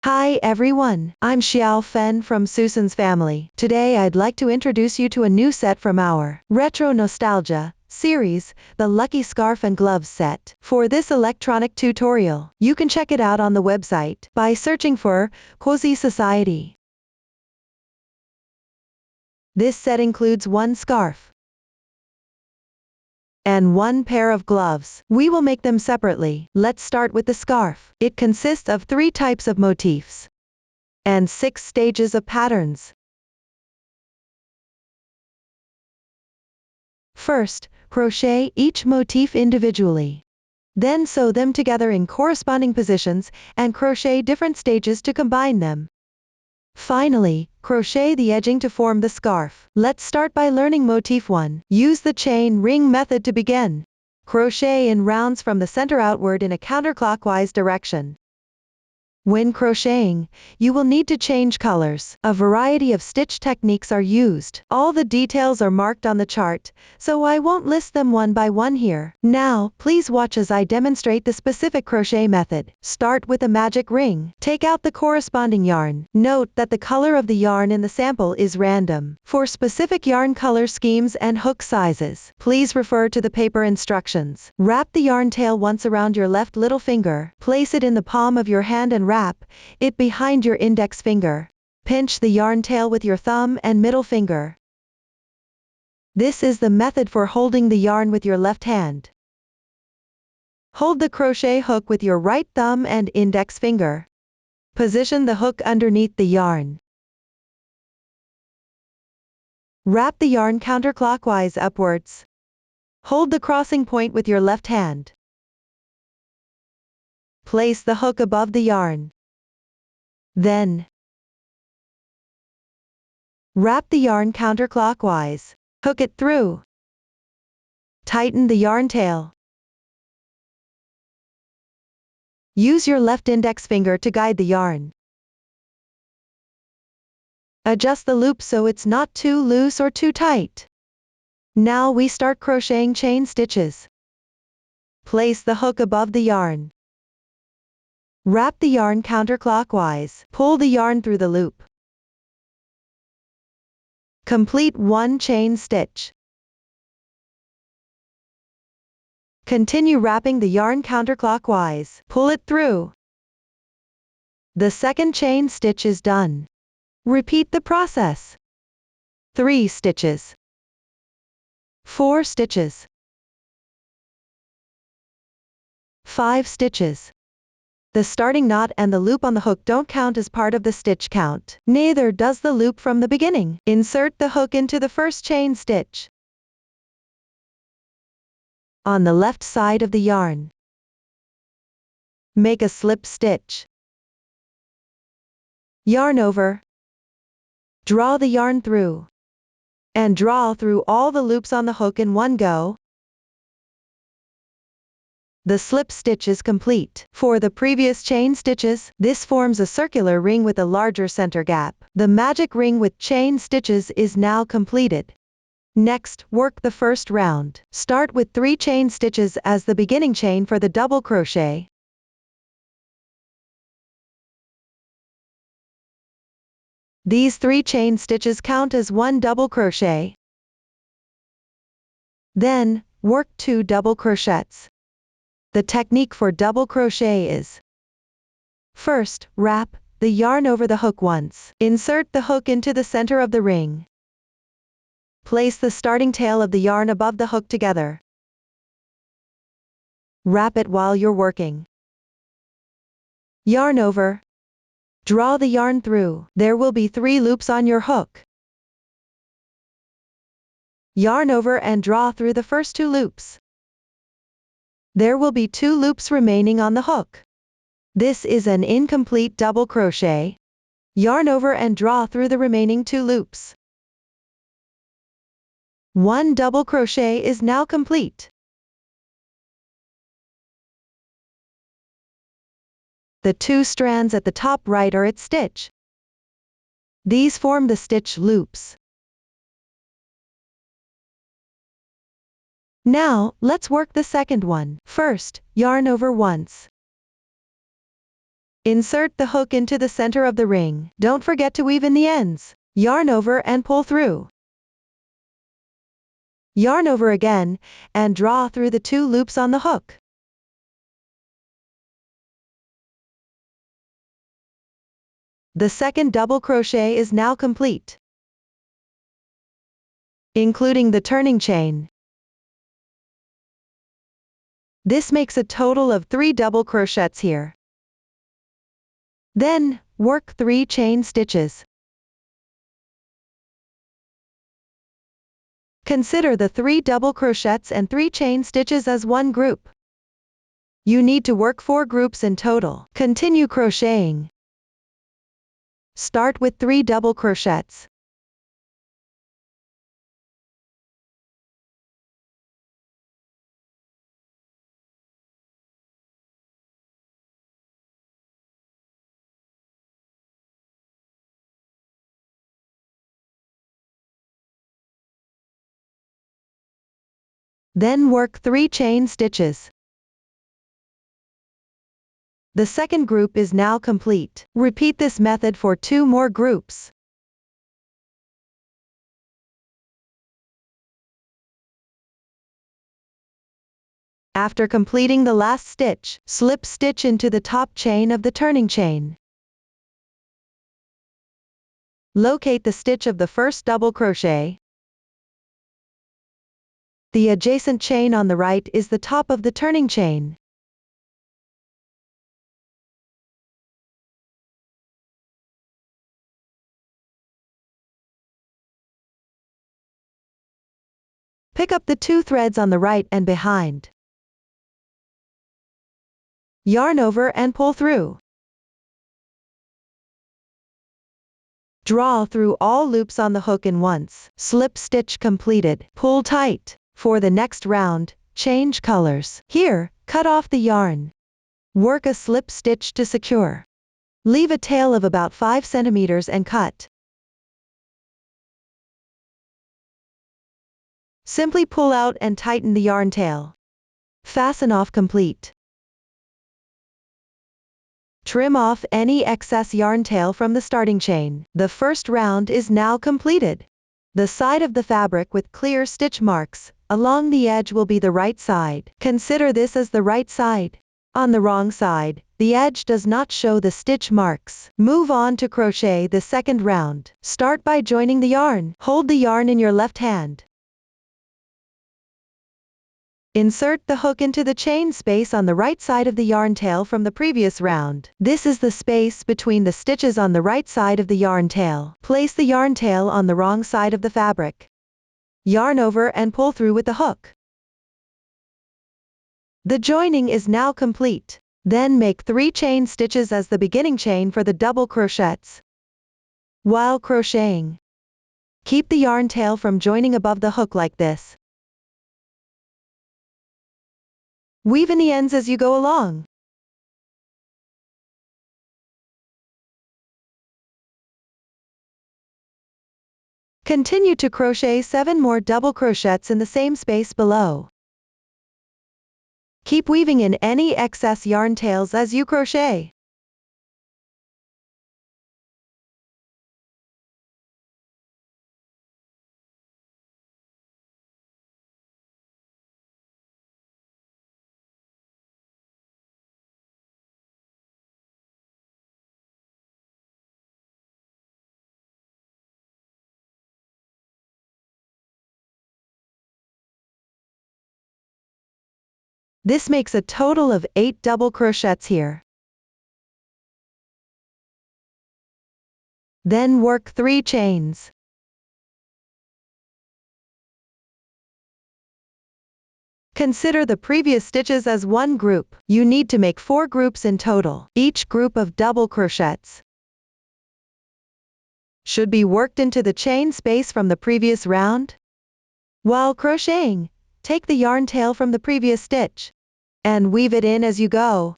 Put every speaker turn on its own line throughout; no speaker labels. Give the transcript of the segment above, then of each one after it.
Hi everyone, I'm Xiao Fen from Susan's family. Today I'd like to introduce you to a new set from our Retro Nostalgia series, the Lucky Scarf and Gloves set. For this electronic tutorial, you can check it out on the website by searching for Cozy Society. This set includes one scarf and one pair of gloves. We will make them separately. Let's start with the scarf. It consists of 3 types of motifs and 6 stages of patterns. First, crochet each motif individually. Then sew them together in corresponding positions and crochet different stages to combine them. Finally, crochet the edging to form the scarf. Let's start by learning Motif 1. Use the chain ring method to begin. Crochet in rounds from the center outward in a counterclockwise direction. When crocheting, you will need to change colors. A variety of stitch techniques are used. All the details are marked on the chart, so I won't list them one by one here. Now, please watch as I demonstrate the specific crochet method. Start with a magic ring. Take out the corresponding yarn. Note that the color of the yarn in the sample is random. For specific yarn color schemes and hook sizes, please refer to the paper instructions. Wrap the yarn tail once around your left little finger. Place it in the palm of your hand and wrap it behind your index finger. Pinch the yarn tail with your thumb and middle finger. This is the method for holding the yarn with your left hand. Hold the crochet hook with your right thumb and index finger. Position the hook underneath the yarn. Wrap the yarn counterclockwise upwards. Hold the crossing point with your left hand. Place the hook above the yarn. Then, wrap the yarn counterclockwise. Hook it through. Tighten the yarn tail. Use your left index finger to guide the yarn. Adjust the loop so it's not too loose or too tight. Now we start crocheting chain stitches. Place the hook above the yarn. Wrap the yarn counterclockwise. Pull the yarn through the loop. Complete 1 chain stitch. Continue wrapping the yarn counterclockwise. Pull it through. The second chain stitch is done. Repeat the process. 3 stitches. 4 stitches. 5 stitches. The starting knot and the loop on the hook don't count as part of the stitch count. Neither does the loop from the beginning. Insert the hook into the first chain stitch. On the left side of the yarn, make a slip stitch. Yarn over. Draw the yarn through. And draw through all the loops on the hook in one go. The slip stitch is complete. For the previous chain stitches, this forms a circular ring with a larger center gap. The magic ring with chain stitches is now completed. Next, work the first round. Start with 3 chain stitches as the beginning chain for the double crochet. These 3 chain stitches count as 1 double crochet. Then, work 2 double crochets. The technique for double crochet is: first, wrap the yarn over the hook once. Insert the hook into the center of the ring. Place the starting tail of the yarn above the hook together. Wrap it while you're working. Yarn over. Draw the yarn through. There will be 3 loops on your hook. Yarn over and draw through the first 2 loops. There will be 2 loops remaining on the hook. This is an incomplete double crochet. Yarn over and draw through the remaining 2 loops. 1 double crochet is now complete. The 2 strands at the top right are its stitch. These form the stitch loops. Now, let's work the second one. First, yarn over once. Insert the hook into the center of the ring. Don't forget to weave in the ends. Yarn over and pull through. Yarn over again, and draw through the 2 loops on the hook. The second double crochet is now complete, including the turning chain. This makes a total of 3 double crochets here. Then, work 3 chain stitches. Consider the 3 double crochets and 3 chain stitches as one group. You need to work 4 groups in total. Continue crocheting. Start with 3 double crochets. Then work 3 chain stitches. The second group is now complete. Repeat this method for 2 more groups. After completing the last stitch, slip stitch into the top chain of the turning chain. Locate the stitch of the first double crochet. The adjacent chain on the right is the top of the turning chain. Pick up the 2 threads on the right and behind. Yarn over and pull through. Draw through all loops on the hook in once. Slip stitch completed. Pull tight. For the next round, change colors. Here, cut off the yarn. Work a slip stitch to secure. Leave a tail of about 5 centimeters and cut. Simply pull out and tighten the yarn tail. Fasten off complete. Trim off any excess yarn tail from the starting chain. The first round is now completed. The side of the fabric with clear stitch marks along the edge will be the right side. Consider this as the right side. On the wrong side, the edge does not show the stitch marks. Move on to crochet the second round. Start by joining the yarn. Hold the yarn in your left hand. Insert the hook into the chain space on the right side of the yarn tail from the previous round. This is the space between the stitches on the right side of the yarn tail. Place the yarn tail on the wrong side of the fabric. Yarn over and pull through with the hook. The joining is now complete. Then make 3 chain stitches as the beginning chain for the double crochets. While crocheting, keep the yarn tail from joining above the hook like this. Weave in the ends as you go along. Continue to crochet 7 more double crochets in the same space below. Keep weaving in any excess yarn tails as you crochet. This makes a total of 8 double crochets here. Then work 3 chains. Consider the previous stitches as one group. You need to make 4 groups in total. Each group of double crochets should be worked into the chain space from the previous round. While crocheting, take the yarn tail from the previous stitch and weave it in as you go.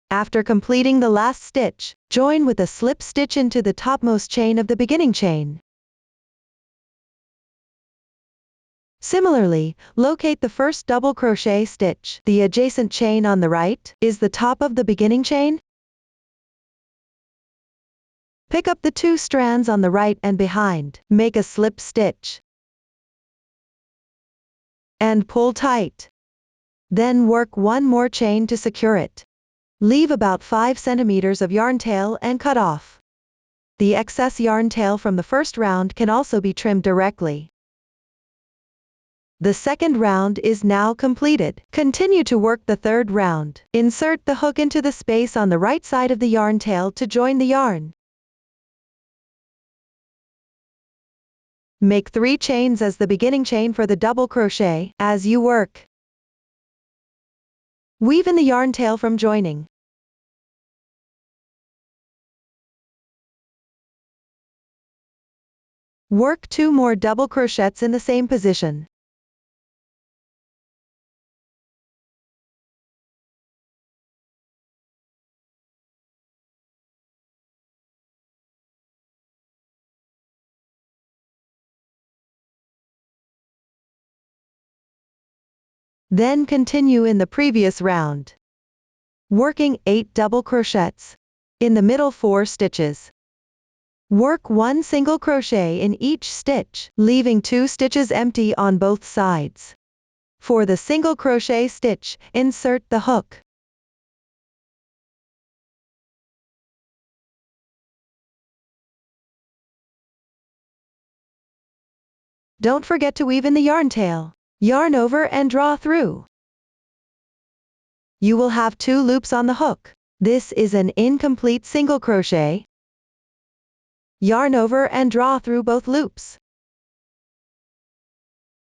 After completing the last stitch, join with a slip stitch into the topmost chain of the beginning chain. Similarly, locate the first double crochet stitch. The adjacent chain on the right is the top of the beginning chain. Pick up the 2 strands on the right and behind. Make a slip stitch and pull tight. Then work 1 more chain to secure it. Leave about 5 centimeters of yarn tail and cut off. The excess yarn tail from the first round can also be trimmed directly. The second round is now completed. Continue to work the third round. Insert the hook into the space on the right side of the yarn tail to join the yarn. Make 3 chains as the beginning chain for the double crochet. As you work, weave in the yarn tail from joining. Work 2 more double crochets in the same position. Then continue in the previous round, working 8 double crochets. In the middle 4 stitches. Work 1 single crochet in each stitch, leaving 2 stitches empty on both sides. For the single crochet stitch, insert the hook. Don't forget to weave in the yarn tail. Yarn over and draw through. You will have 2 loops on the hook. This is an incomplete single crochet. Yarn over and draw through both loops.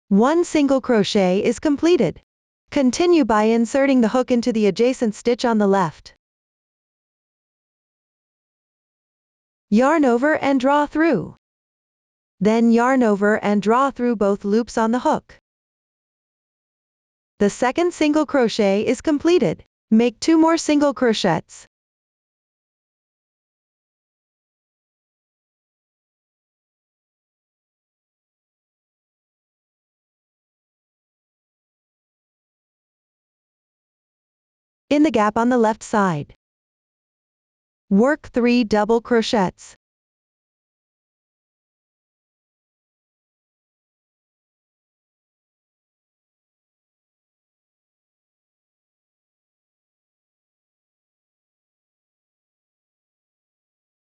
1 single crochet is completed. Continue by inserting the hook into the adjacent stitch on the left. Yarn over and draw through. Then yarn over and draw through both loops on the hook. The second single crochet is completed. Make 2 more single crochets. In the gap on the left side. Work 3 double crochets.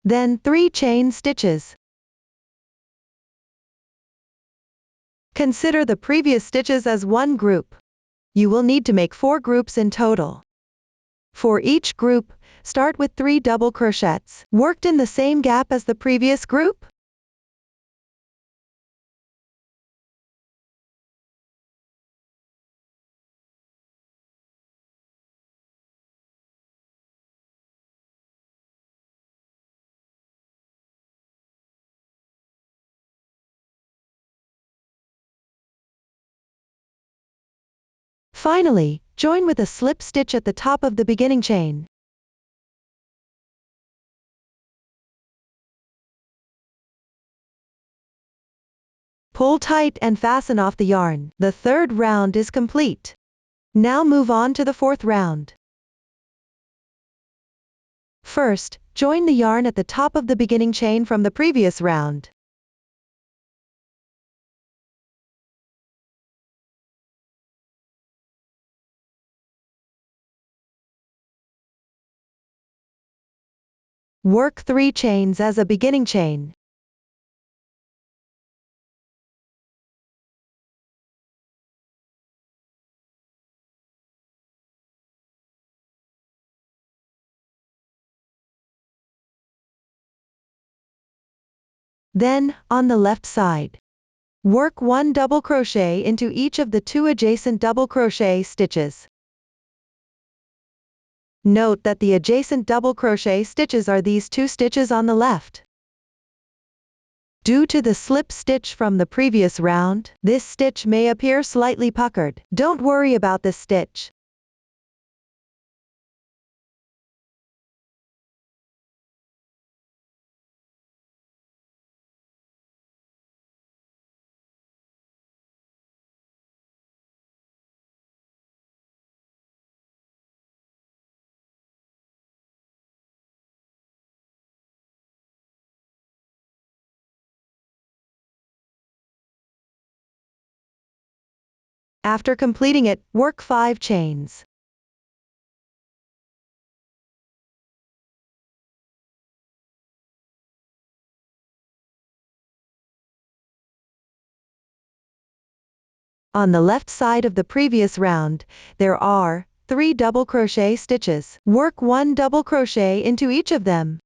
Then 3 chain stitches. Consider the previous stitches as one group. You will need to make 4 groups in total. For each group, start with 3 double crochets, worked in the same gap as the previous group. Finally, join with a slip stitch at the top of the beginning chain. Pull tight and fasten off the yarn. The third round is complete. Now move on to the fourth round. First, join the yarn at the top of the beginning chain from the previous round. Work 3 chains as a beginning chain. Then, on the left side, work 1 double crochet into each of the 2 adjacent double crochet stitches. Note that the adjacent double crochet stitches are these 2 stitches on the left. Due to the slip stitch from the previous round, this stitch may appear slightly puckered. Don't worry about this stitch. After completing it, work 5 chains. On the left side of the previous round, there are 3 double crochet stitches. Work 1 double crochet into each of them.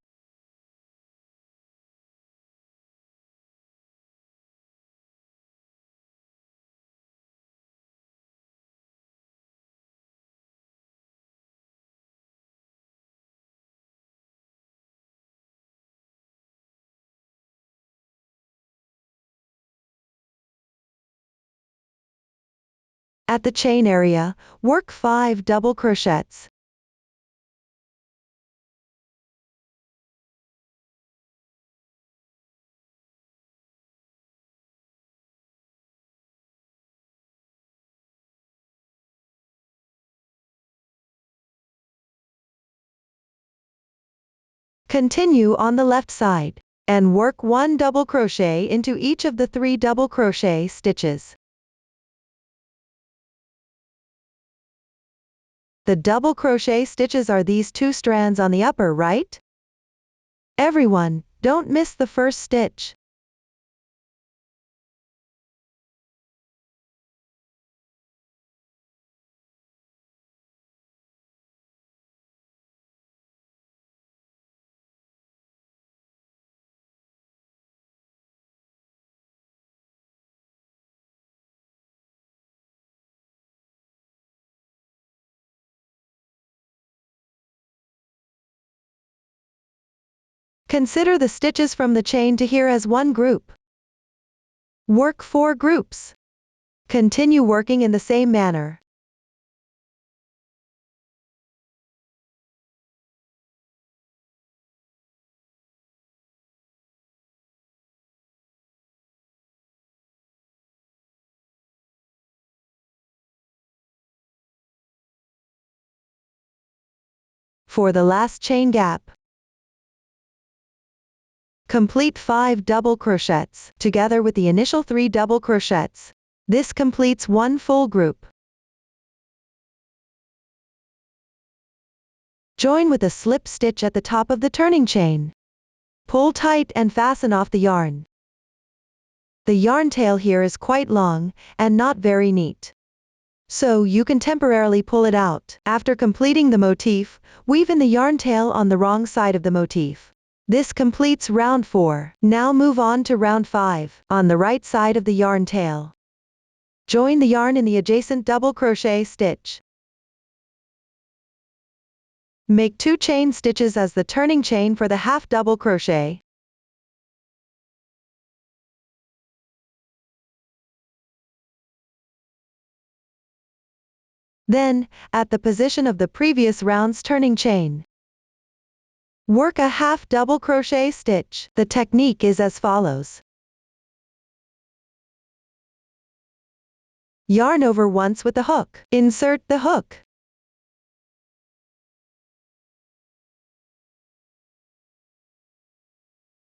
At the chain area, work 5 double crochets. Continue on the left side, and work 1 double crochet into each of the 3 double crochet stitches. The double crochet stitches are these 2 strands on the upper right. Everyone, don't miss the first stitch. Consider the stitches from the chain to here as one group. Work 4 groups. Continue working in the same manner. For the last chain gap, complete 5 double crochets, together with the initial 3 double crochets. This completes one full group. Join with a slip stitch at the top of the turning chain. Pull tight and fasten off the yarn. The yarn tail here is quite long, and not very neat, so you can temporarily pull it out. After completing the motif, weave in the yarn tail on the wrong side of the motif. This completes round 4. Now move on to round 5. On the right side of the yarn tail, join the yarn in the adjacent double crochet stitch. Make 2 chain stitches as the turning chain for the half double crochet. Then, at the position of the previous round's turning chain, work a half double crochet stitch. The technique is as follows. Yarn over once with the hook. Insert the hook.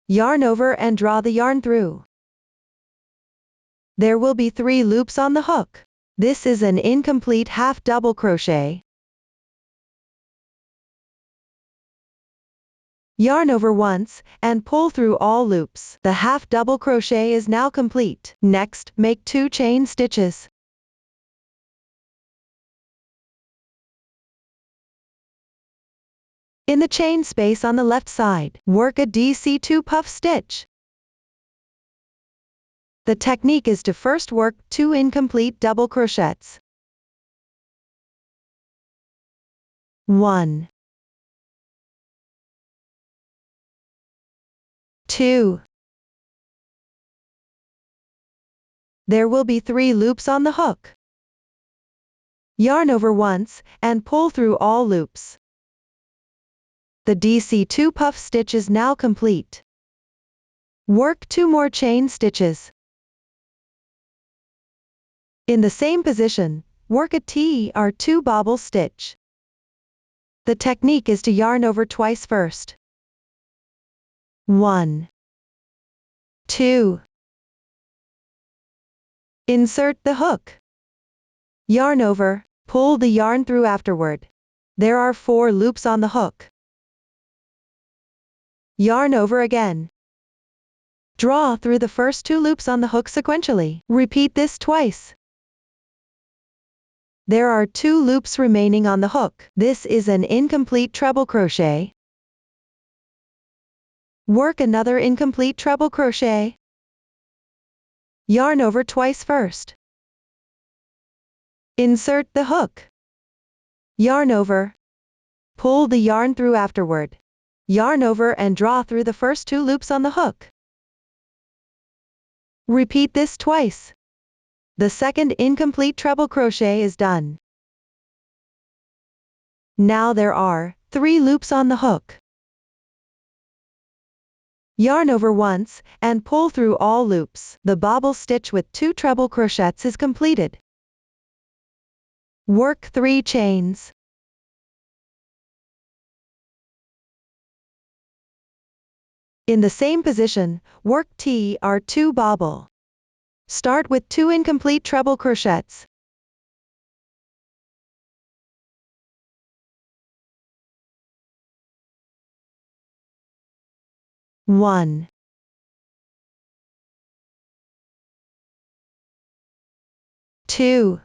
Yarn over and draw the yarn through. There will be 3 loops on the hook. This is an incomplete half double crochet. Yarn over once, and pull through all loops. The half double crochet is now complete. Next, make 2 chain stitches. In the chain space on the left side, work a DC2 puff stitch. The technique is to first work 2 incomplete double crochets. 1, 2. There will be 3 loops on the hook. Yarn over once, and pull through all loops. The DC2 puff stitch is now complete. Work 2 more chain stitches. In the same position, work a TR2 bobble stitch. The technique is to yarn over twice first. 1, 2. Insert the hook. Yarn over, pull the yarn through afterward. There are 4 loops on the hook. Yarn over again. Draw through the first 2 loops on the hook sequentially. Repeat this twice. There are 2 loops remaining on the hook. This is an incomplete treble crochet. Work another incomplete treble crochet. Yarn over twice first. Insert the hook. Yarn over. Pull the yarn through afterward. Yarn over and draw through the first 2 loops on the hook. Repeat this twice. The second incomplete treble crochet is done. Now there are 3 loops on the hook. Yarn over once, and pull through all loops. The bobble stitch with 2 treble crochets is completed. Work 3 chains. In the same position, work T2 bobble. Start with 2 incomplete treble crochets. One. 2.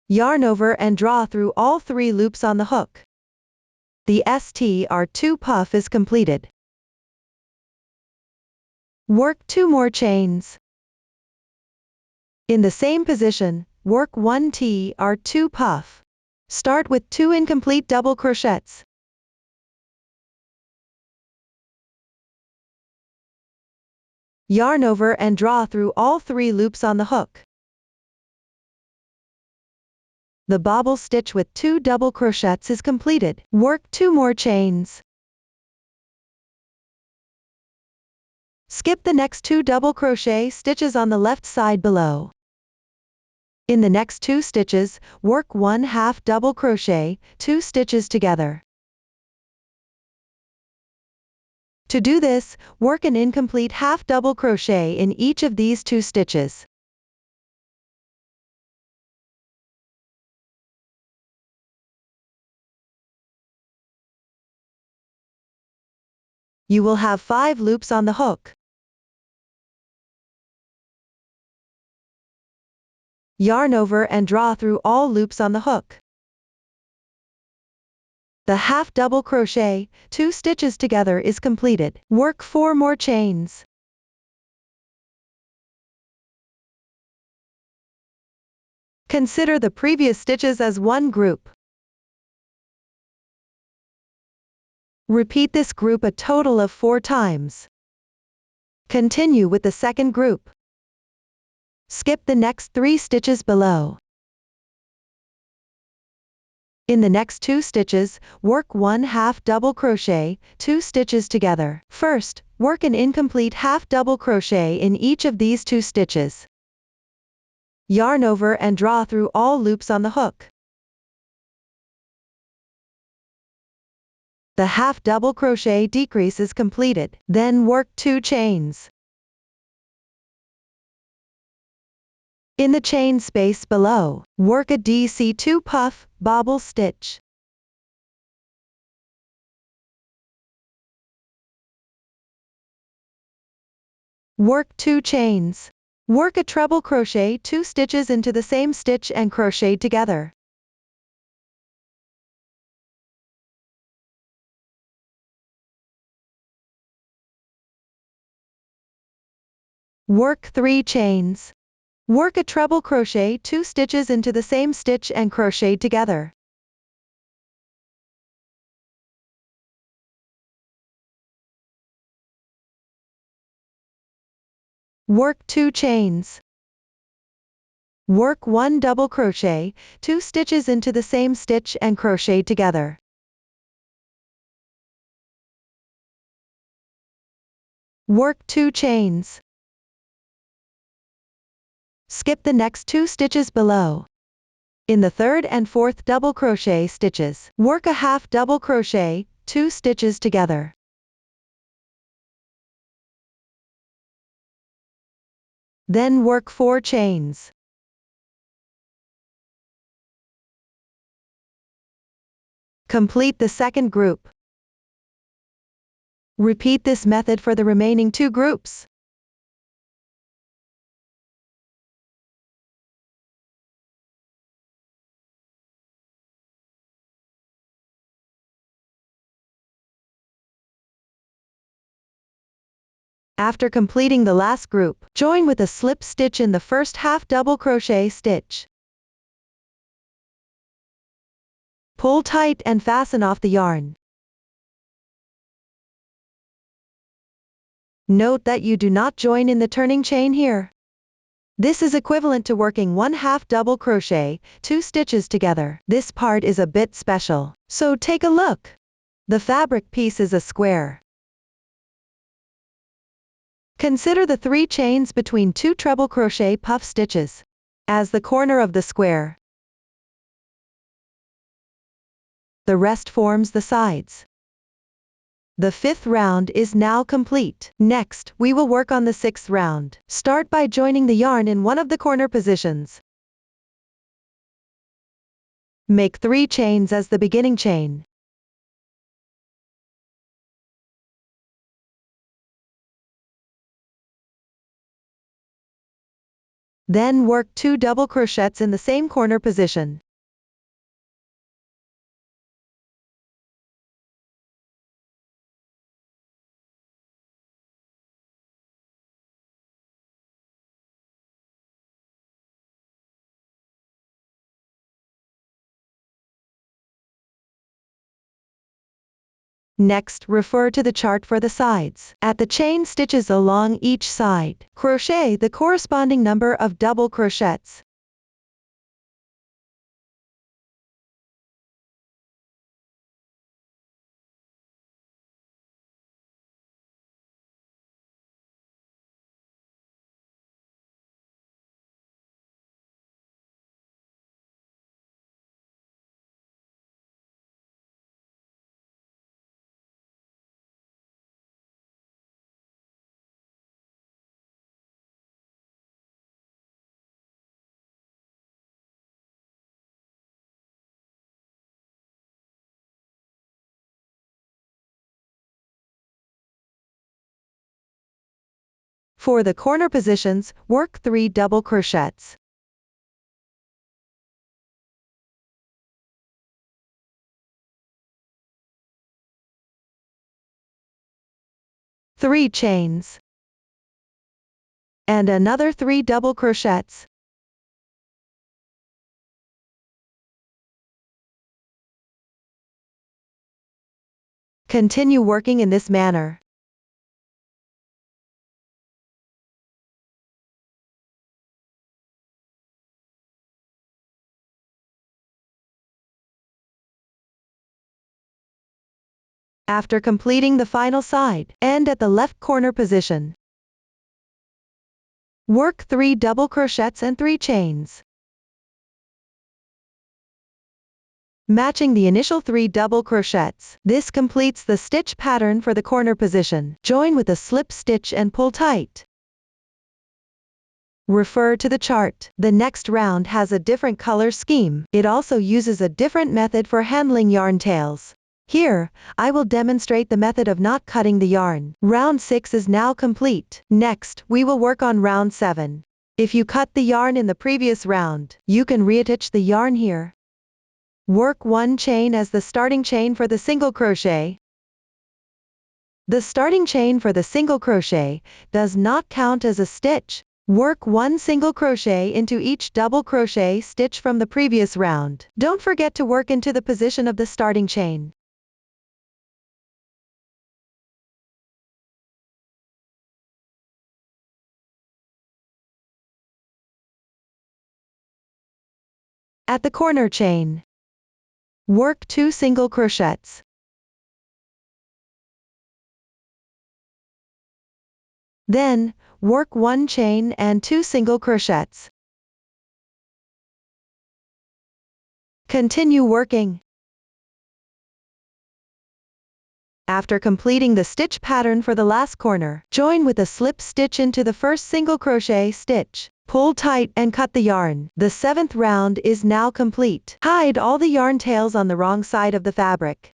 Yarn over and draw through all 3 loops on the hook. The STR2 puff is completed. Work 2 more chains. In the same position, work 1 TR2 puff. Start with 2 incomplete double crochets. Yarn over and draw through all 3 loops on the hook. The bobble stitch with 2 double crochets is completed. Work 2 more chains. Skip the next 2 double crochet stitches on the left side below. In the next 2 stitches, work 1/2 double crochet, 2 stitches together. To do this, work an incomplete half double crochet in each of these 2 stitches. You will have 5 loops on the hook. Yarn over and draw through all loops on the hook. The half double crochet, 2 stitches together is completed. Work 4 more chains. Consider the previous stitches as one group. Repeat this group a total of 4 times. Continue with the second group. Skip the next 3 stitches below. In the next 2 stitches, work 1/2 double crochet, 2 stitches together. First, work an incomplete half double crochet in each of these 2 stitches. Yarn over and draw through all loops on the hook. The half double crochet decrease is completed. Then work 2 chains. In the chain space below, work a DC2 puff, bobble stitch. Work 2 chains. Work a treble crochet 2 stitches into the same stitch and crochet together. Work 3 chains. Work a treble crochet 2 stitches into the same stitch and crochet together. Work 2 chains. Work 1 double crochet, 2 stitches into the same stitch and crochet together. Work 2 chains. Skip the next 2 stitches below. In the third and fourth double crochet stitches, work a half double crochet, 2 stitches together. Then work 4 chains. Complete the second group. Repeat this method for the remaining 2 groups. After completing the last group, join with a slip stitch in the first half double crochet stitch. Pull tight and fasten off the yarn. Note that you do not join in the turning chain here. This is equivalent to working 1/2 double crochet, 2 stitches together. This part is a bit special, so take a look. The fabric piece is a square. Consider the 3 chains between 2 treble crochet puff stitches as the corner of the square. The rest forms the sides. The 5th round is now complete. Next, we will work on the 6th round. Start by joining the yarn in one of the corner positions. Make 3 chains as the beginning chain. Then work 2 double crochets in the same corner position. Next, refer to the chart for the sides. At the chain stitches along each side, crochet the corresponding number of double crochets. For the corner positions, work 3 double crochets. Three chains. And another 3 double crochets. Continue working in this manner. After completing the final side, end at the left corner position. Work 3 double crochets and 3 chains. Matching the initial 3 double crochets, this completes the stitch pattern for the corner position. Join with a slip stitch and pull tight. Refer to the chart. The next round has a different color scheme. It also uses a different method for handling yarn tails. Here, I will demonstrate the method of not cutting the yarn. Round 6 is now complete. Next, we will work on round 7. If you cut the yarn in the previous round, you can reattach the yarn here. Work 1 chain as the starting chain for the single crochet. The starting chain for the single crochet does not count as a stitch. Work 1 single crochet into each double crochet stitch from the previous round. Don't forget to work into the position of the starting chain. At the corner chain, work 2 single crochets. Then, work 1 chain and 2 single crochets. Continue working. After completing the stitch pattern for the last corner, join with a slip stitch into the first single crochet stitch. Pull tight and cut the yarn. The 7th round is now complete. Hide all the yarn tails on the wrong side of the fabric.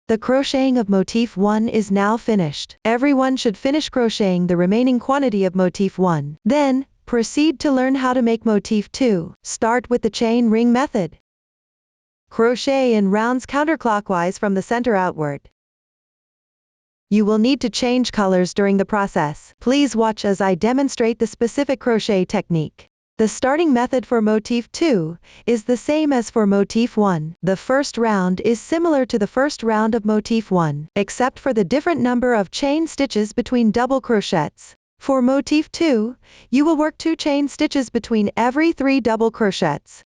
The crocheting of Motif 1 is now finished. Everyone should finish crocheting the remaining quantity of Motif 1. Then, proceed to learn how to make Motif 2. Start with the chain ring method. Crochet in rounds counterclockwise from the center outward. You will need to change colors during the process. Please watch as I demonstrate the specific crochet technique. The starting method for Motif 2 is the same as for Motif 1. The first round is similar to the first round of Motif 1, except for the different number of chain stitches between double crochets. For Motif 2, you will work 2 chain stitches between every 3 double crochets.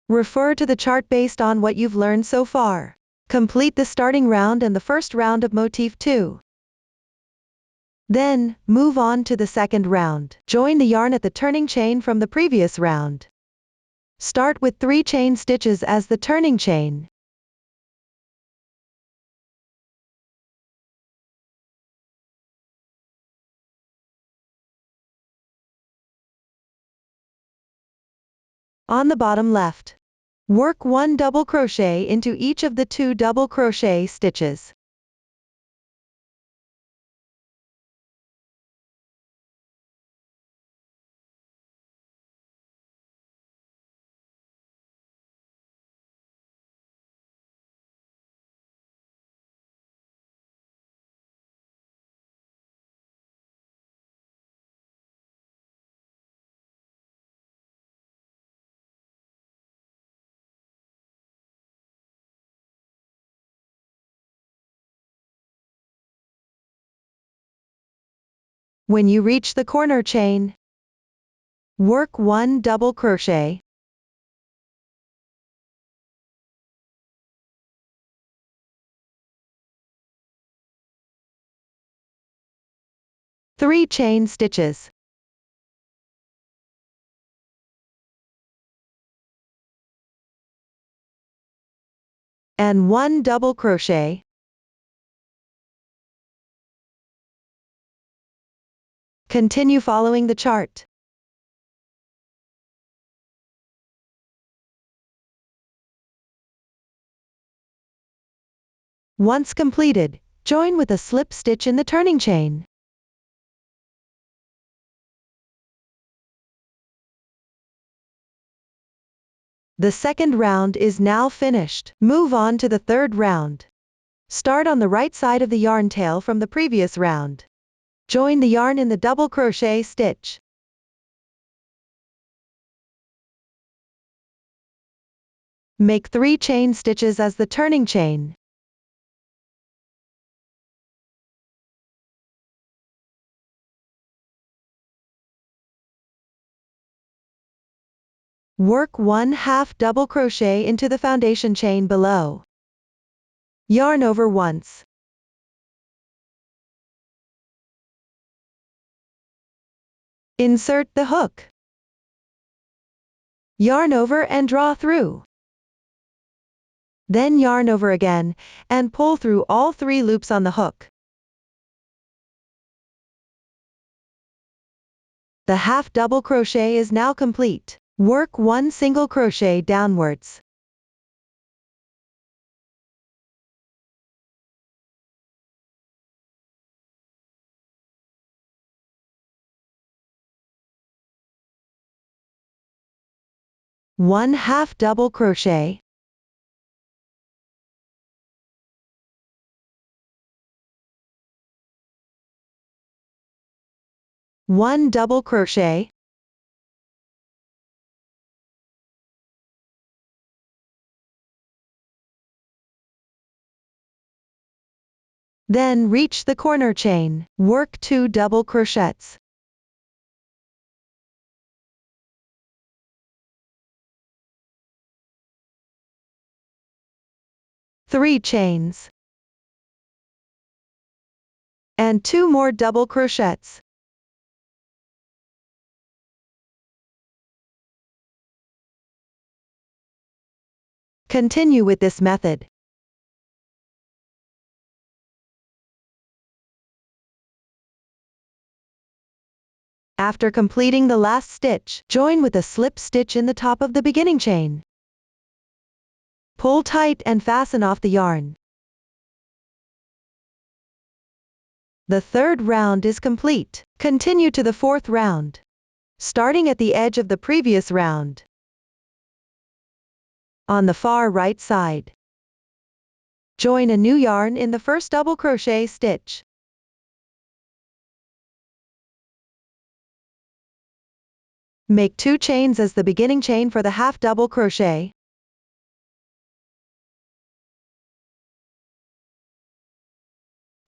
Refer to the chart based on what you've learned so far. Complete the starting round and the first round of Motif 2. Then, move on to the second round. Join the yarn at the turning chain from the previous round. Start with 3 chain stitches as the turning chain. On the bottom left, work 1 double crochet into each of the 2 double crochet stitches. When you reach the corner chain, work 1 double crochet. Three chain stitches. And 1 double crochet. Continue following the chart. Once completed, join with a slip stitch in the turning chain. The second round is now finished. Move on to the third round. Start on the right side of the yarn tail from the previous round. Join the yarn in the double crochet stitch. Make 3 chain stitches as the turning chain. Work 1/2 double crochet into the foundation chain below. Yarn over once. Insert the hook. Yarn over and draw through. Then yarn over again, and pull through all 3 loops on the hook. The half double crochet is now complete. Work 1 single crochet downwards. One half double crochet. One double crochet. Then reach the corner chain. Work 2 double crochets. 3 chains. And 2 more double crochets. Continue with this method. After completing the last stitch, join with a slip stitch in the top of the beginning chain. Pull tight and fasten off the yarn. The third round is complete. Continue to the fourth round, starting at the edge of the previous round. On the far right side, join a new yarn in the first double crochet stitch. Make 2 chains as the beginning chain for the half double crochet.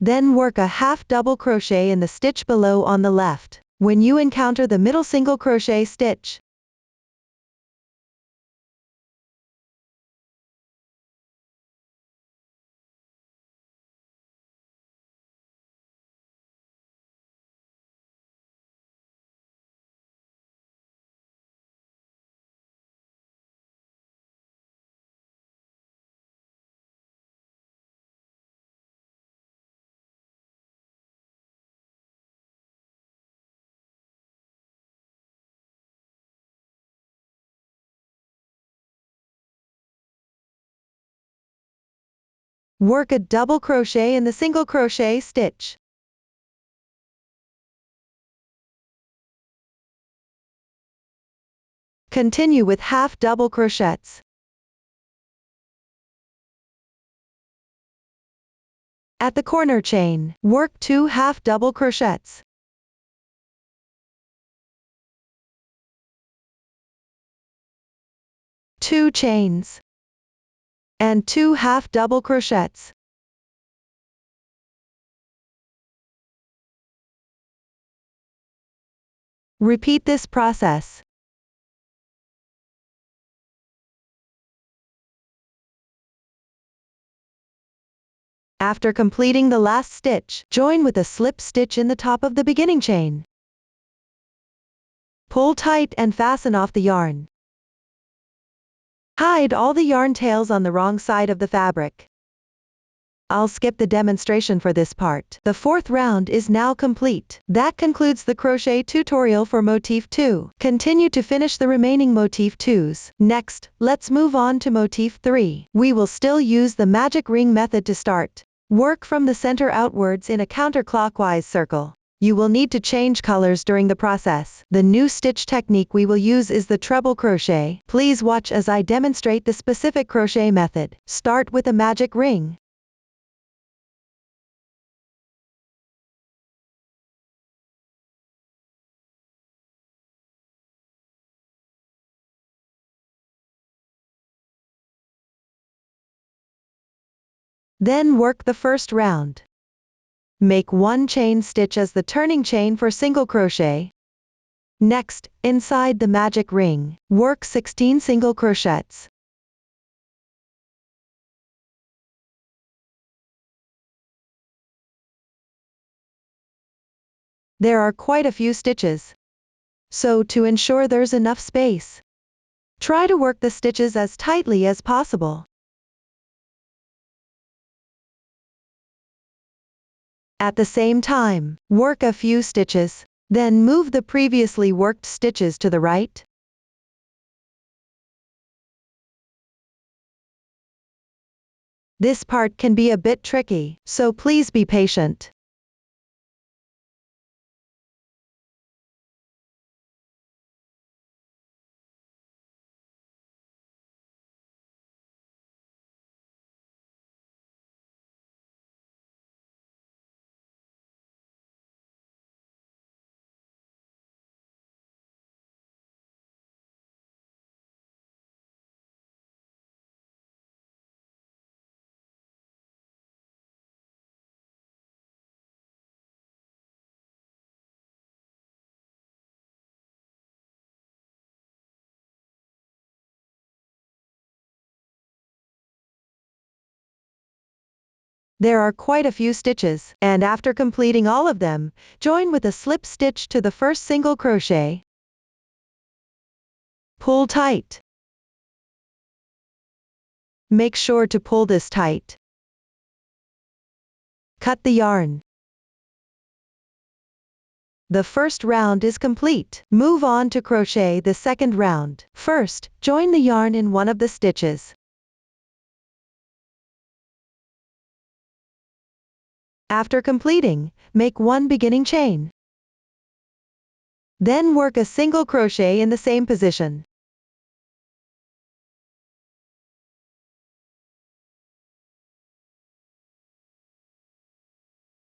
Then work a half double crochet in the stitch below on the left, when you encounter the middle single crochet stitch. Work a double crochet in the single crochet stitch. Continue with half double crochets. At the corner chain, work 2 half double crochets. Two chains. And 2 half double crochets. Repeat this process. After completing the last stitch, join with a slip stitch in the top of the beginning chain. Pull tight and fasten off the yarn. Hide all the yarn tails on the wrong side of the fabric. I'll skip the demonstration for this part. The fourth round is now complete. That concludes the crochet tutorial for Motif 2. Continue to finish the remaining Motif 2s. Next, let's move on to Motif 3. We will still use the magic ring method to start. Work from the center outwards in a counterclockwise circle. You will need to change colors during the process. The new stitch technique we will use is the treble crochet. Please watch as I demonstrate the specific crochet method. Start with a magic ring. Then work the first round. Make 1 chain stitch as the turning chain for single crochet. Next, inside the magic ring, work 16 single crochets. There are quite a few stitches, so to ensure there's enough space, try to work the stitches as tightly as possible. At the same time, work a few stitches, then move the previously worked stitches to the right. This part can be a bit tricky, so please be patient. There are quite a few stitches, and after completing all of them, join with a slip stitch to the first single crochet. Pull tight. Make sure to pull this tight. Cut the yarn. The first round is complete. Move on to crochet the second round. First, join the yarn in one of the stitches. After completing, make one beginning chain. Then work a single crochet in the same position.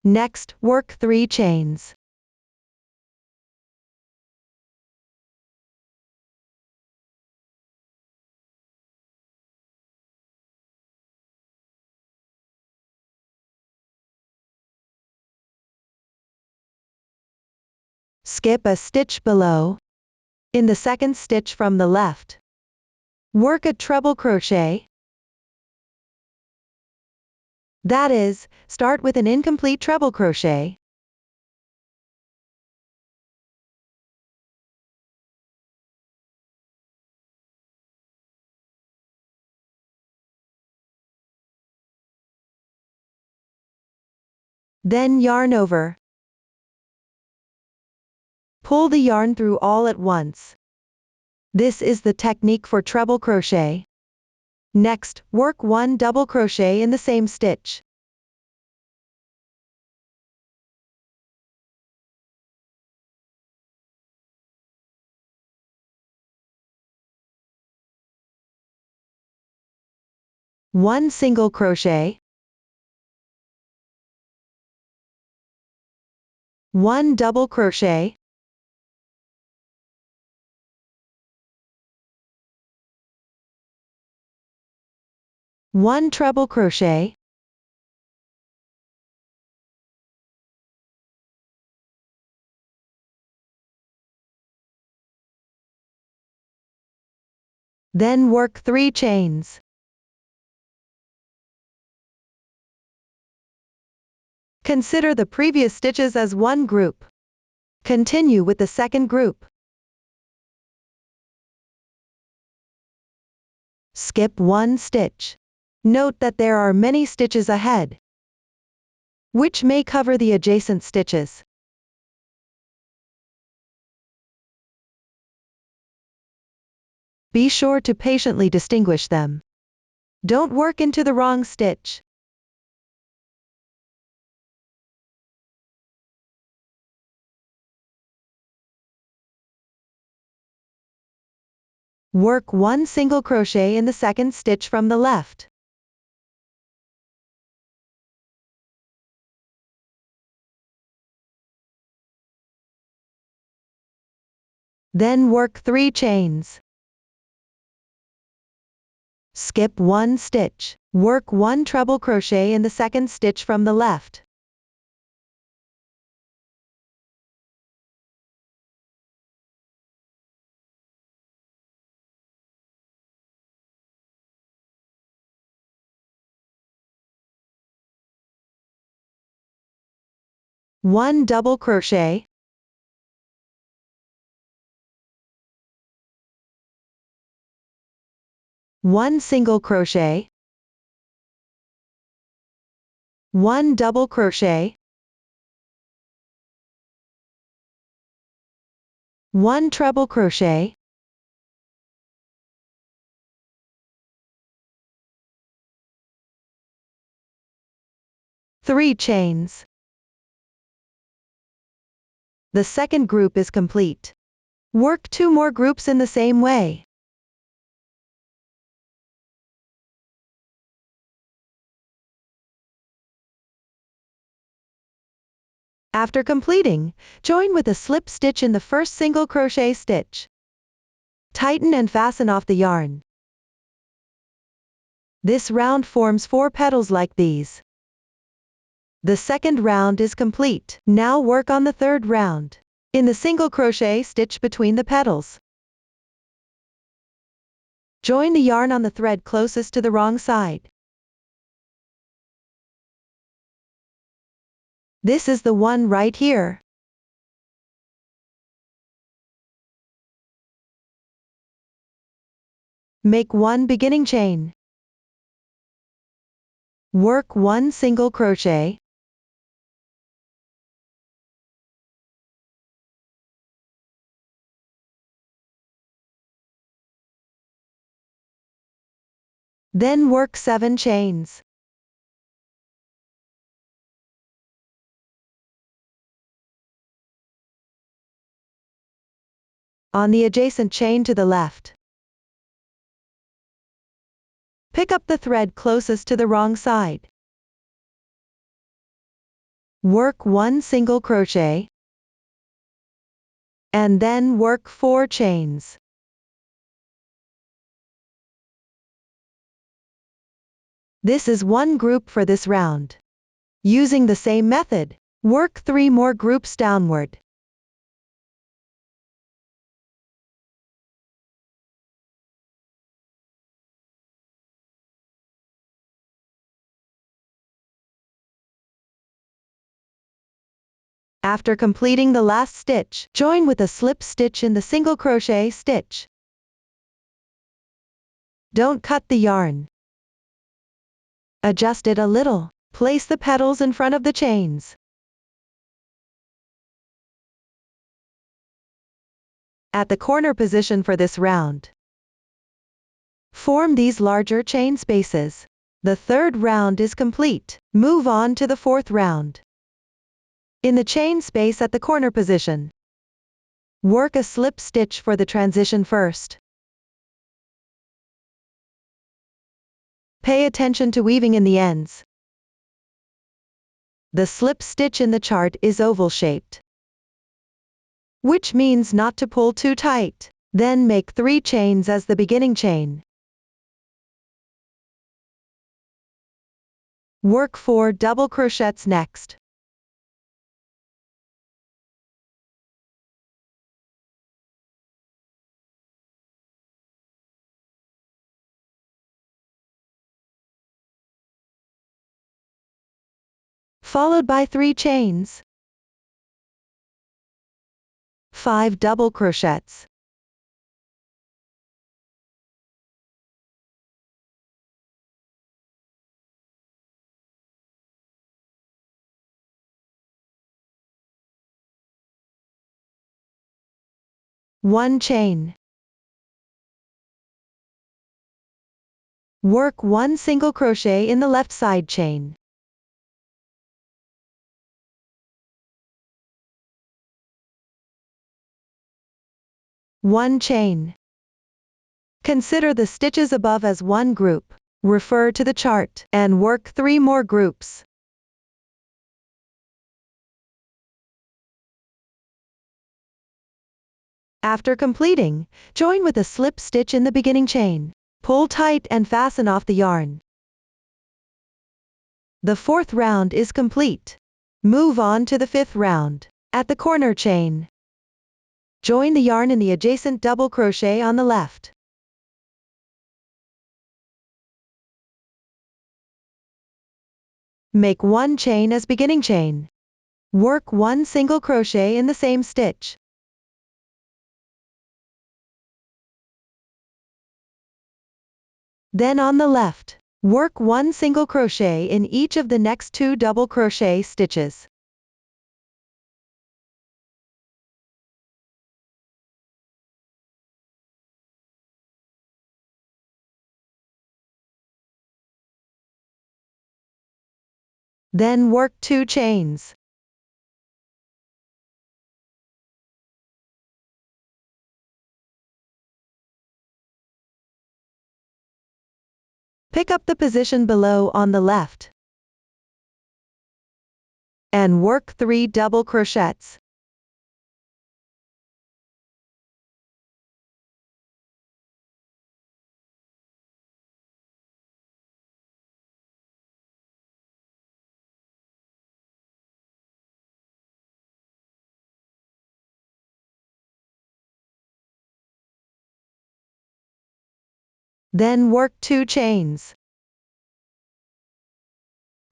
Next, work 3 chains. Skip a stitch below. In the second stitch from the left, work a treble crochet. That is, start with an incomplete treble crochet. Then yarn over. Pull the yarn through all at once. This is the technique for treble crochet. Next, work 1 double crochet in the same stitch. One single crochet. 1 double crochet. 1 treble crochet. Then work 3 chains. Consider the previous stitches as one group. Continue with the second group. Skip 1 stitch. Note that there are many stitches ahead, which may cover the adjacent stitches. Be sure to patiently distinguish them. Don't work into the wrong stitch. Work 1 single crochet in the second stitch from the left. Then work 3 chains. Skip 1 stitch. Work 1 treble crochet in the second stitch from the left. One double crochet. One single crochet. 1 double crochet. 1 treble crochet. 3 chains. The second group is complete. Work 2 more groups in the same way. After completing, join with a slip stitch in the first single crochet stitch. Tighten and fasten off the yarn. This round forms 4 petals like these. The second round is complete. Now work on the third round. In the single crochet stitch between the petals, join the yarn on the thread closest to the wrong side. This is the one right here. Make one beginning chain. Work one single crochet. Then work 7 chains. On the adjacent chain to the left, pick up the thread closest to the wrong side. Work one single crochet, and then work 4 chains. This is one group for this round. Using the same method, work 3 more groups downward. After completing the last stitch, join with a slip stitch in the single crochet stitch. Don't cut the yarn. Adjust it a little. Place the petals in front of the chains. At the corner position for this round, form these larger chain spaces. The third round is complete. Move on to the fourth round. In the chain space at the corner position, work a slip stitch for the transition first. Pay attention to weaving in the ends. The slip stitch in the chart is oval-shaped, which means not to pull too tight. Then make 3 chains as the beginning chain. Work 4 double crochets next. Followed by 3 chains. 5 double crochets. One chain. Work 1 single crochet in the left side chain. One chain. Consider the stitches above as one group. Refer to the chart and work 3 more groups. After completing, join with a slip stitch in the beginning chain. Pull tight and fasten off the yarn. The fourth round is complete. Move on to the fifth round. At the corner chain, join the yarn in the adjacent double crochet on the left. Make 1 chain as beginning chain. Work 1 single crochet in the same stitch. Then on the left, work 1 single crochet in each of the next 2 double crochet stitches. Then work 2 chains. Pick up the position below on the left and work 3 double crochets. Then work 2 chains.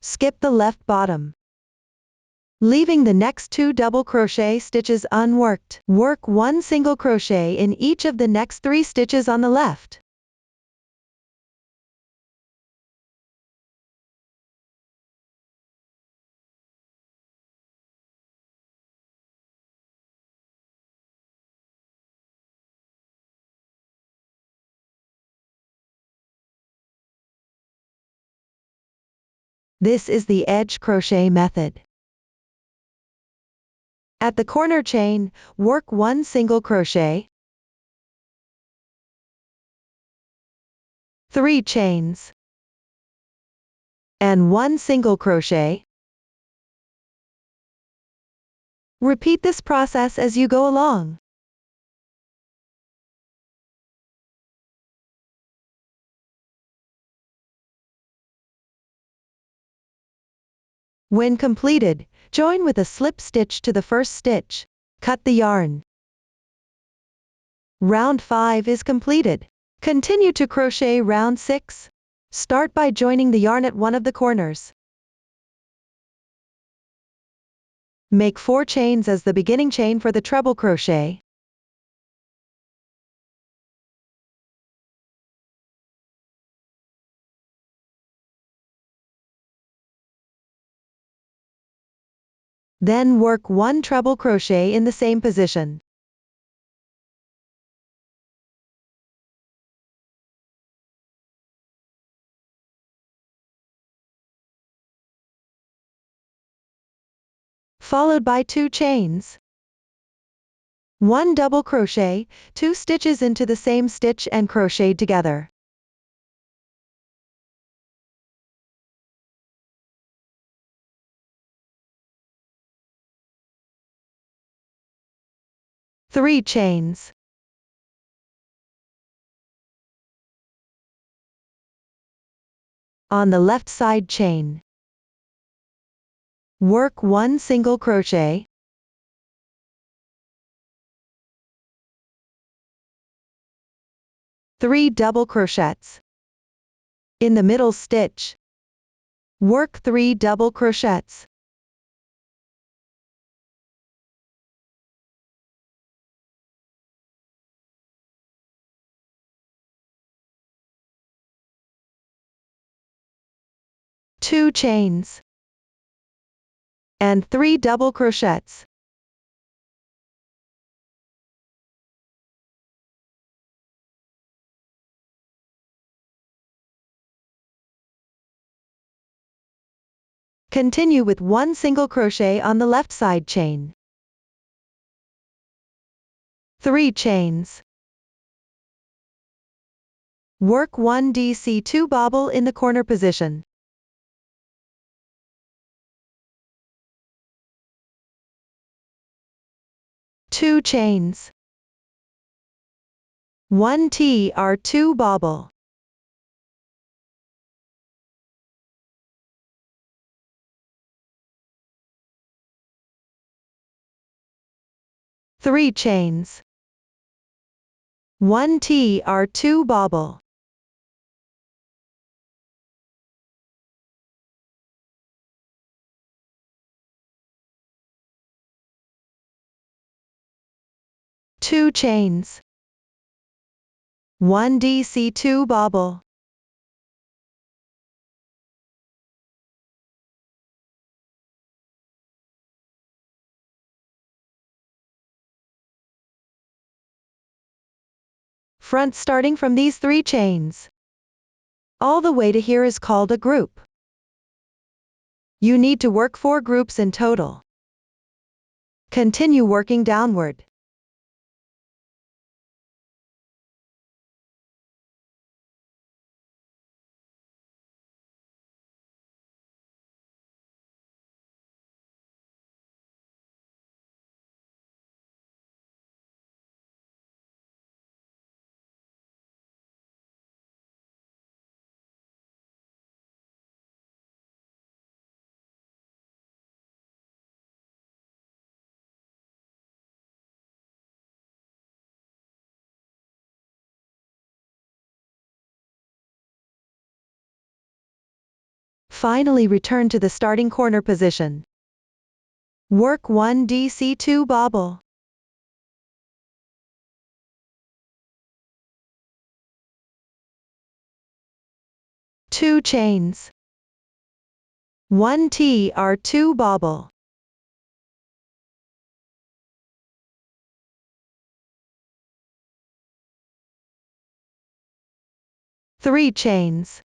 Skip the left bottom. leaving the next 2 double crochet stitches unworked. Work 1 single crochet in each of the next 3 stitches on the left. This is the edge crochet method. At the corner chain, work 1 single crochet, 3 chains, and 1 single crochet. Repeat this process as you go along. When completed, join with a slip stitch to the first stitch. Cut the yarn. Round 5 is completed. Continue to crochet round 6. Start by joining the yarn at one of the corners. Make 4 chains as the beginning chain for the treble crochet. Then work 1 treble crochet in the same position. Followed by 2 chains. 1 double crochet, 2 stitches into the same stitch and crochet together. Three chains. On the left side chain, work 1 single crochet, 3 double crochets. In the middle stitch, work 3 double crochets. Two chains, and 3 double crochets. Continue with 1 single crochet on the left side chain. 3 chains. Work 1 DC2 bobble in the corner position. 2 chains. 1 TR2 bobble. 3 chains. 1 TR2 bobble. 2 chains. 1 DC2 bobble. Front starting from these 3 chains. All the way to here is called a group. You need to work 4 groups in total. Continue working downward. Finally return to the starting corner position. Work 1 DC2 bobble. 2 chains. 1 TR2 bobble. 3 chains.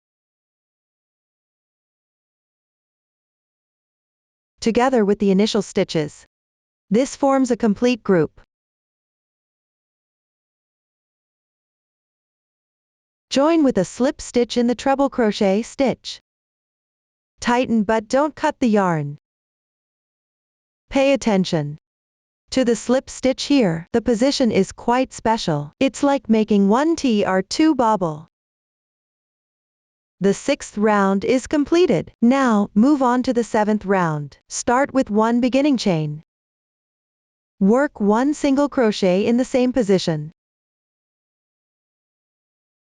Together with the initial stitches. This forms a complete group. Join with a slip stitch in the treble crochet stitch. Tighten but don't cut the yarn. Pay attention to the slip stitch here. The position is quite special. It's like making 1 TR2 bobble. The 6th round is completed. Now, move on to the 7th round. Start with 1 beginning chain. Work 1 single crochet in the same position.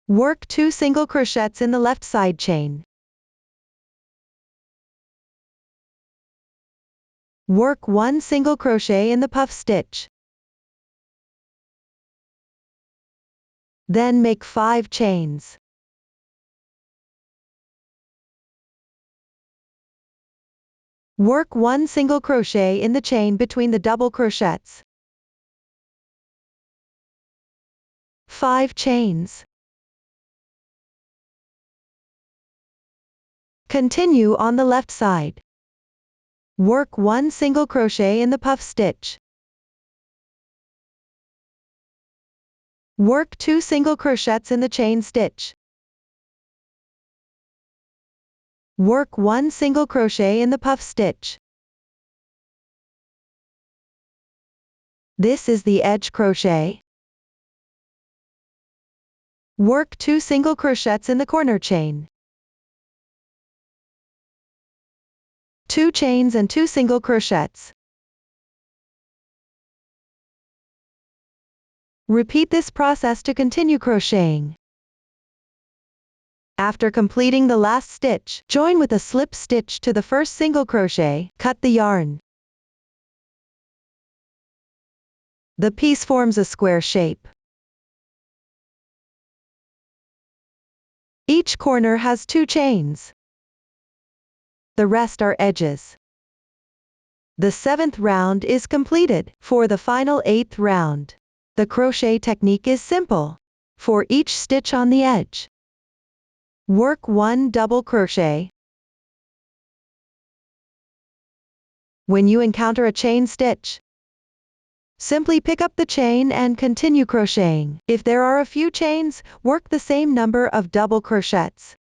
Work 2 single crochets in the left side chain. Work 1 single crochet in the puff stitch. Then make 5 chains. Work 1 single crochet in the chain between the double crochets. 5 chains. Continue on the left side. Work 1 single crochet in the puff stitch. Work 2 single crochets in the chain stitch. Work 1 single crochet in the puff stitch. This is the edge crochet. Work 2 single crochets in the corner chain. 2 chains and 2 single crochets. Repeat this process to continue crocheting. After completing the last stitch, join with a slip stitch to the first single crochet, cut the yarn. The piece forms a square shape. Each corner has 2 chains. The rest are edges. The 7th round is completed. For the final 8th round, the crochet technique is simple. For each stitch on the edge, work 1 double crochet. When you encounter a chain stitch, simply pick up the chain and continue crocheting. If there are a few chains, work the same number of double crochets.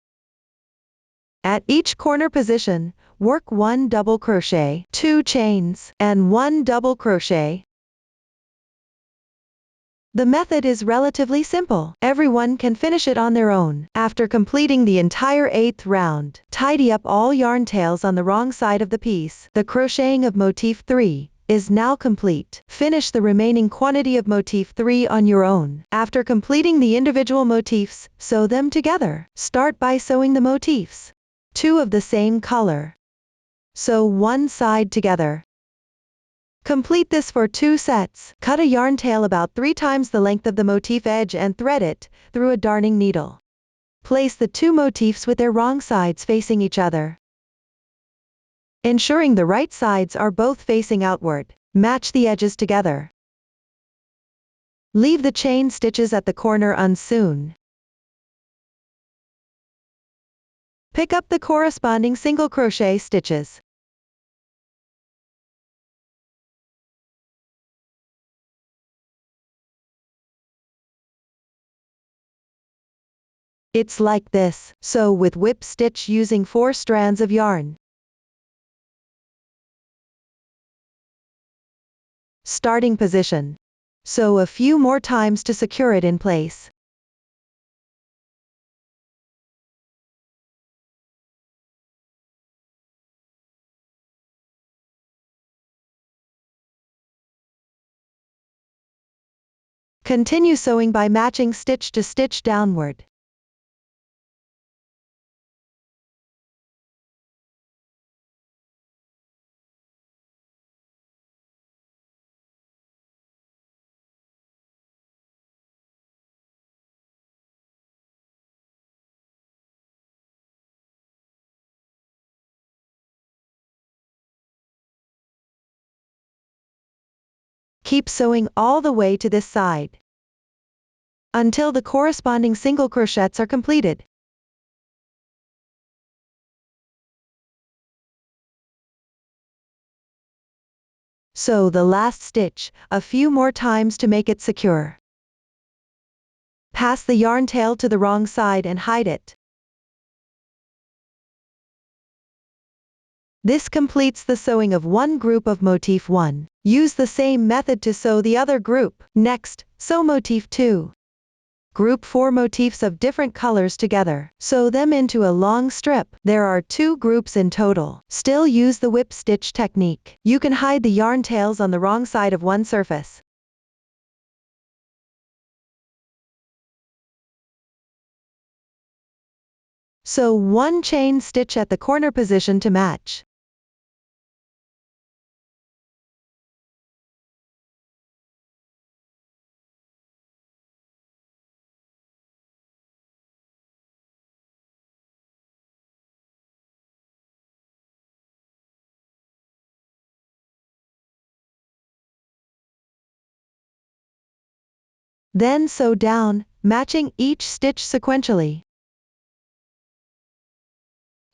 At each corner position, work 1 double crochet, 2 chains, and 1 double crochet. The method is relatively simple. Everyone can finish it on their own. After completing the entire 8th round, tidy up all yarn tails on the wrong side of the piece. The crocheting of Motif 3 is now complete. Finish the remaining quantity of Motif 3 on your own. After completing the individual motifs, sew them together. Start by sewing the motifs, 2 of the same color. Sew one side together. Complete this for 2 sets. Cut a yarn tail about 3 times the length of the motif edge and thread it through a darning needle. Place the 2 motifs with their wrong sides facing each other, ensuring the right sides are both facing outward. Match the edges together. Leave the chain stitches at the corner unsewn. Pick up the corresponding single crochet stitches. It's like this. Sew with whip stitch using 4 strands of yarn. Starting position. Sew a few more times to secure it in place. Continue sewing by matching stitch to stitch downward. Keep sewing all the way to this side until the corresponding single crochets are completed. Sew the last stitch a few more times to make it secure. Pass the yarn tail to the wrong side and hide it. This completes the sewing of one group of Motif 1. Use the same method to sew the other group. Next, sew Motif 2. Group 4 motifs of different colors together. Sew them into a long strip. There are 2 groups in total. Still use the whip stitch technique. You can hide the yarn tails on the wrong side of one surface. Sew 1 chain stitch at the corner position to match. Then sew down, matching each stitch sequentially.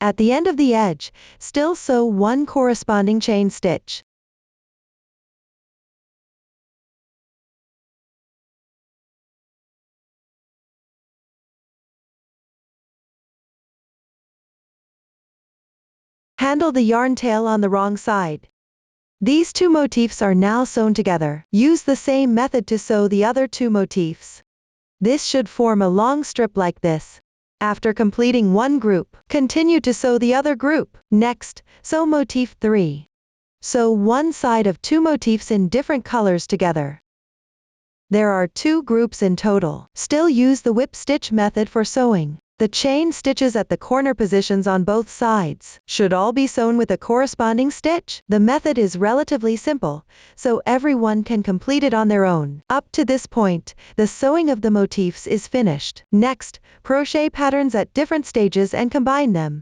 At the end of the edge, still sew 1 corresponding chain stitch. Handle the yarn tail on the wrong side. These 2 motifs are now sewn together. Use the same method to sew the other 2 motifs. This should form a long strip like this. After completing one group, continue to sew the other group. Next, sew Motif 3. Sew one side of 2 motifs in different colors together. There are 2 groups in total. Still use the whip stitch method for sewing. The chain stitches at the corner positions on both sides should all be sewn with a corresponding stitch. The method is relatively simple, so everyone can complete it on their own. Up to this point, the sewing of the motifs is finished. Next, crochet patterns at different stages and combine them.